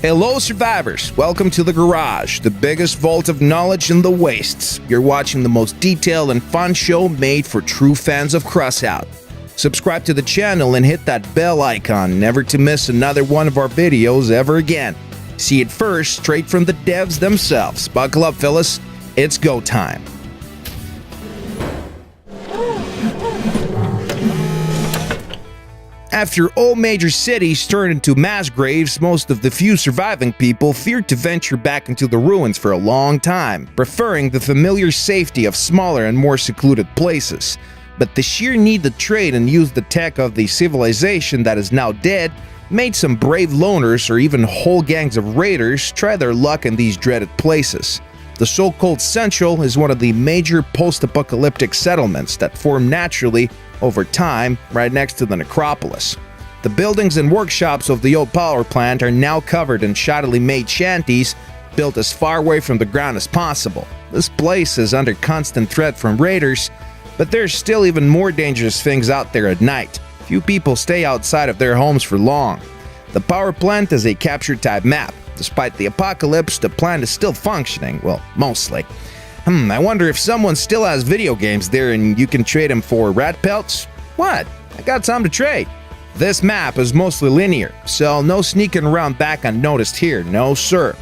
Hello survivors, welcome to the garage, the biggest vault of knowledge in the wastes. You're watching the most detailed and fun show made for true fans of Crossout. Subscribe to the channel and hit that bell icon never to miss another one of our videos ever again. See it first, straight from the devs themselves. Buckle up fellas, it's go time. After all major cities turned into mass graves, most of the few surviving people feared to venture back into the ruins for a long time, preferring the familiar safety of smaller and more secluded places. But the sheer need to trade and use the tech of the civilization that is now dead made some brave loners or even whole gangs of raiders try their luck in these dreaded places. The so-called Central is one of the major post-apocalyptic settlements that form naturally over time right next to the necropolis. The buildings and workshops of the old power plant are now covered in shoddily made shanties built as far away from the ground as possible. This place is under constant threat from raiders, but there's still even more dangerous things out there at night. Few people stay outside of their homes for long. The power plant is a captured type map. Despite the apocalypse, the plant is still functioning, well, mostly. I wonder if someone still has video games there and you can trade them for rat pelts? What? I got some to trade. This map is mostly linear, so no sneaking around back unnoticed here, no sir.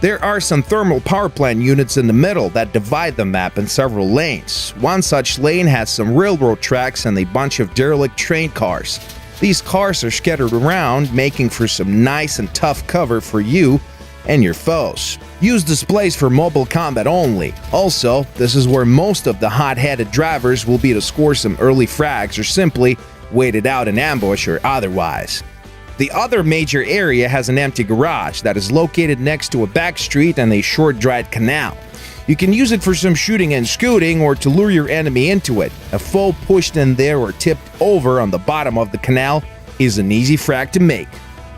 There are some thermal power plant units in the middle that divide the map in several lanes. One such lane has some railroad tracks and a bunch of derelict train cars. These cars are scattered around, making for some nice and tough cover for you and your foes. Use displays for mobile combat only. Also, this is where most of the hot-headed drivers will be to score some early frags or simply wait it out in ambush or otherwise. The other major area has an empty garage that is located next to a back street and a short-dried canal. You can use it for some shooting and scooting or to lure your enemy into it. A foe pushed in there or tipped over on the bottom of the canal is an easy frag to make.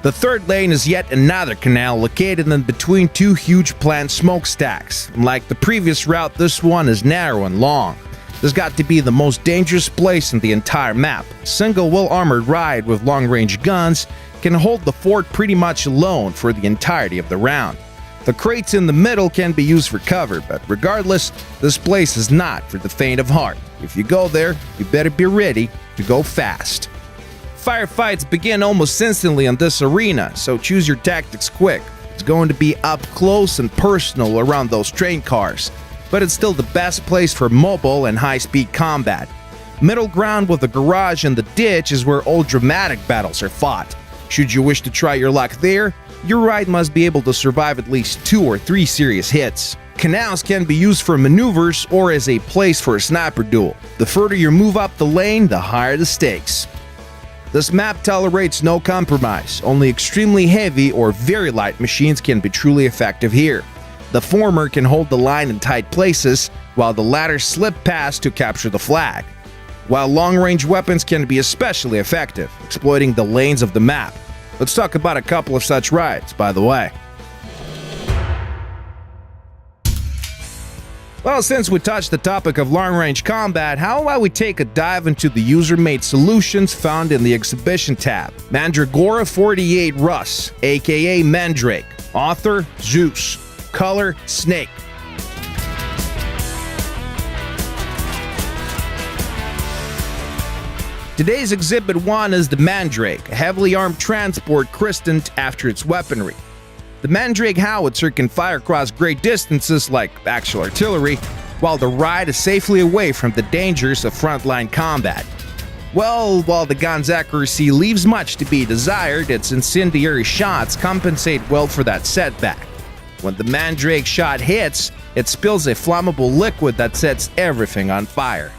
The third lane is yet another canal located in between two huge plant smokestacks. Like the previous route, this one is narrow and long. This got to be the most dangerous place in the entire map. A single well-armored ride with long-range guns can hold the fort pretty much alone for the entirety of the round. The crates in the middle can be used for cover, but regardless, this place is not for the faint of heart. If you go there, you better be ready to go fast. Firefights begin almost instantly on this arena, so choose your tactics quick. It's going to be up close and personal around those train cars, but it's still the best place for mobile and high-speed combat. Middle ground with the garage and the ditch is where all dramatic battles are fought. Should you wish to try your luck there, your ride must be able to survive at least 2 or 3 serious hits. Canals can be used for maneuvers or as a place for a sniper duel. The further you move up the lane, the higher the stakes. This map tolerates no compromise. Only extremely heavy or very light machines can be truly effective here. The former can hold the line in tight places, while the latter slip past to capture the flag. While long-range weapons can be especially effective, exploiting the lanes of the map. Let's talk about a couple of such rides, by the way. Well, since we touched the topic of long-range combat, how about we take a dive into the user-made solutions found in the Exhibition tab? Mandragora 48 Russ, aka Mandrake. Author, Zeus. Color, Snake. Today's Exhibit 1 is the Mandrake, a heavily armed transport christened after its weaponry. The Mandrake howitzer can fire across great distances like actual artillery, while the ride is safely away from the dangers of frontline combat. Well, while the gun's accuracy leaves much to be desired, its incendiary shots compensate well for that setback. When the Mandrake shot hits, it spills a flammable liquid that sets everything on fire.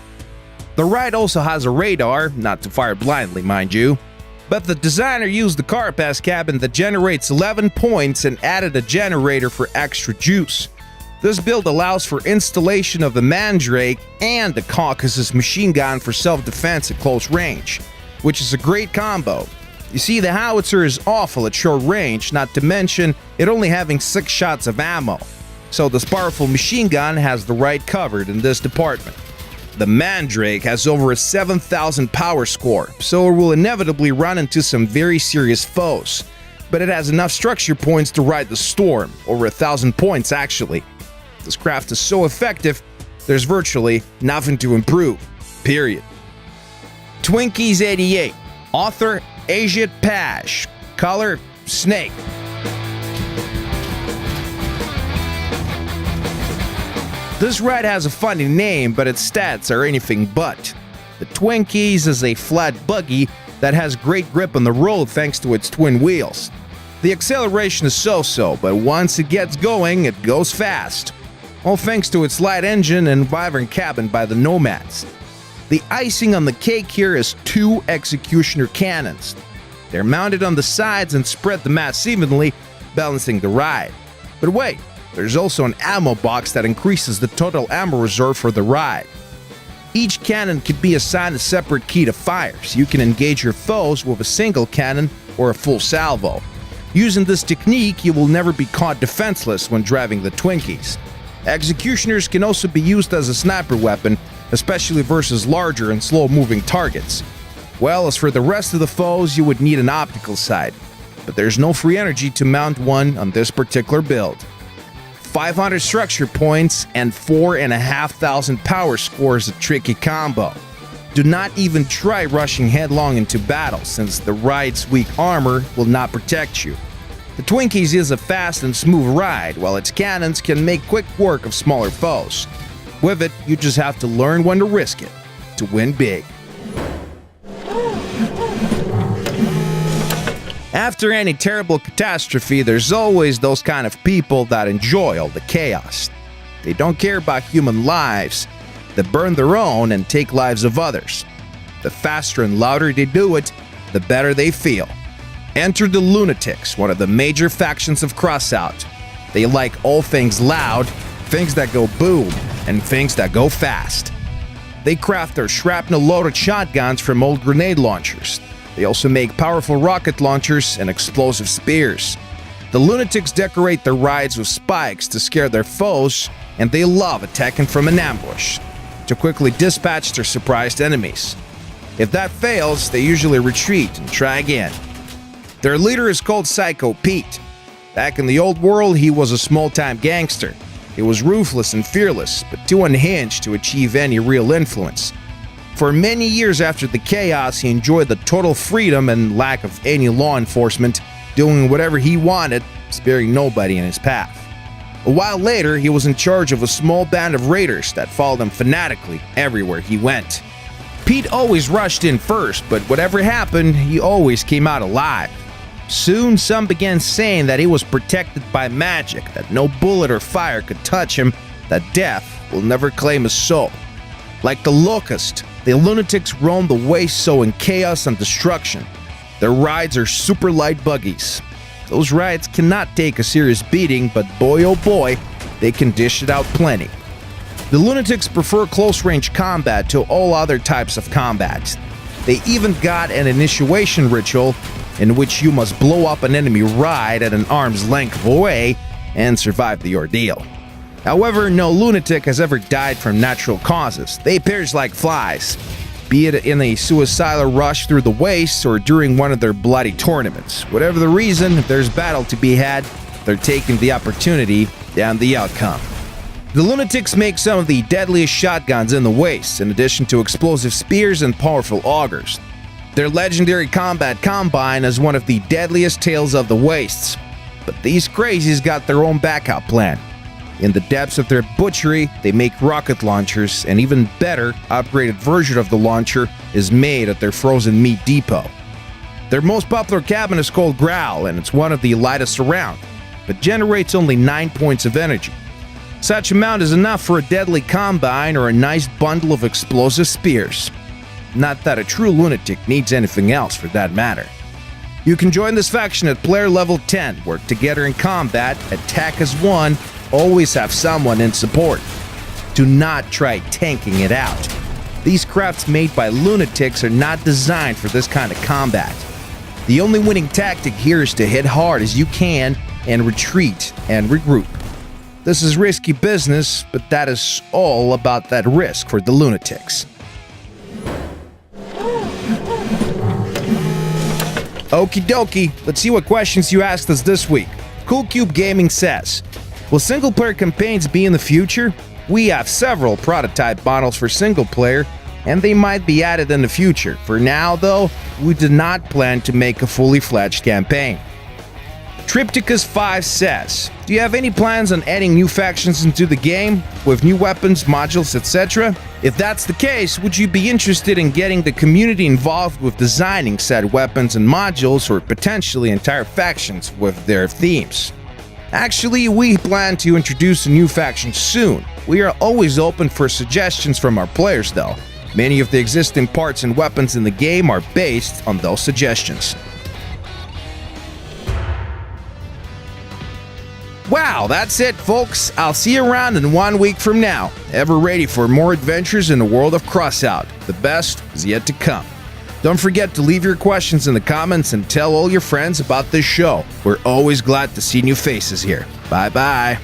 The ride also has a radar, not to fire blindly mind you, but the designer used the Carapace cabin that generates 11 points and added a generator for extra juice. This build allows for installation of the Mandrake and the Caucasus machine gun for self-defense at close range, which is a great combo. You see, the howitzer is awful at short range, not to mention it only having 6 shots of ammo, so this powerful machine gun has the right covered in this department. The Mandrake has over a 7,000 power score, so it will inevitably run into some very serious foes. but it has enough structure points to ride the storm, over 1,000 points actually. This craft is so effective, there's virtually nothing to improve, period. Twinkies 88, author Ajit Pash, color snake. This ride has a funny name, but its stats are anything but. The Twinkies is a flat buggy that has great grip on the road thanks to its twin wheels. The acceleration is so-so, but once it gets going, it goes fast. All thanks to its light engine and vibrant cabin by the Nomads. The icing on the cake here is 2 executioner cannons. They're mounted on the sides and spread the mass evenly, balancing the ride. But wait, there's also an ammo box that increases the total ammo reserve for the ride. Each cannon can be assigned a separate key to fire, so you can engage your foes with a single cannon or a full salvo. Using this technique, you will never be caught defenseless when driving the Twinkies. Executioners can also be used as a sniper weapon, especially versus larger and slow-moving targets. Well, as for the rest of the foes, you would need an optical sight, but there's no free energy to mount one on this particular build. 500 structure points and 4,500 power score is a tricky combo. Do not even try rushing headlong into battle, since the ride's weak armor will not protect you. The Twinkies is a fast and smooth ride, while its cannons can make quick work of smaller foes. With it, you just have to learn when to risk it to win big. After any terrible catastrophe, there's always those kind of people that enjoy all the chaos. They don't care about human lives. They burn their own and take lives of others. The faster and louder they do it, the better they feel. Enter the Lunatics, one of the major factions of Crossout. They like all things loud, things that go boom, and things that go fast. They craft their shrapnel-loaded shotguns from old grenade launchers. They also make powerful rocket launchers and explosive spears. The Lunatics decorate their rides with spikes to scare their foes, and they love attacking from an ambush to quickly dispatch their surprised enemies. If that fails, they usually retreat and try again. Their leader is called Psycho Pete. Back in the old world, he was a small-time gangster. He was ruthless and fearless, but too unhinged to achieve any real influence. For many years after the chaos, he enjoyed the total freedom and lack of any law enforcement, doing whatever he wanted, sparing nobody in his path. A while later, he was in charge of a small band of raiders that followed him fanatically everywhere he went. Pete always rushed in first, but whatever happened, he always came out alive. Soon, some began saying that he was protected by magic, that no bullet or fire could touch him, that death will never claim his soul. Like the Locust, the Lunatics roam the waste sowing chaos and destruction. Their rides are super light buggies. Those rides cannot take a serious beating, but boy oh boy, they can dish it out plenty. The Lunatics prefer close-range combat to all other types of combat. They even got an initiation ritual in which you must blow up an enemy ride at an arm's length away and survive the ordeal. However, no lunatic has ever died from natural causes. They perish like flies, be it in a suicidal rush through the wastes or during one of their bloody tournaments. Whatever the reason, if there's battle to be had, they're taking the opportunity and the outcome. The Lunatics make some of the deadliest shotguns in the wastes, in addition to explosive spears and powerful augers. Their legendary combat combine is one of the deadliest tales of the wastes. But these crazies got their own backup plan. In the depths of their butchery, they make rocket launchers, and even better, upgraded version of the launcher is made at their frozen meat depot. Their most popular cabin is called Growl, and it's one of the lightest around, but generates only 9 points of energy. Such amount is enough for a deadly combine or a nice bundle of explosive spears. Not that a true lunatic needs anything else for that matter. You can join this faction at player level 10, work together in combat, attack as one, always have someone in support. Do not try tanking it out. These crafts made by lunatics are not designed for this kind of combat. The only winning tactic here is to hit hard as you can and retreat and regroup. This is risky business, but that is all about that risk for the lunatics. Okie dokie, let's see what questions you asked us this week. Cool Cube Gaming says, will single-player campaigns be in the future? We have several prototype models for single-player, and they might be added in the future. For now, though, we do not plan to make a fully fledged campaign. Tripticus5 says, do you have any plans on adding new factions into the game, with new weapons, modules, etc.? If that's the case, would you be interested in getting the community involved with designing said weapons and modules, or potentially entire factions with their themes? Actually, we plan to introduce a new faction soon. We are always open for suggestions from our players though. Many of the existing parts and weapons in the game are based on those suggestions. Wow, that's it, folks. I'll see you around in 1 week from now. Ever ready for more adventures in the world of Crossout. The best is yet to come. Don't forget to leave your questions in the comments and tell all your friends about this show. We're always glad to see new faces here. Bye-bye.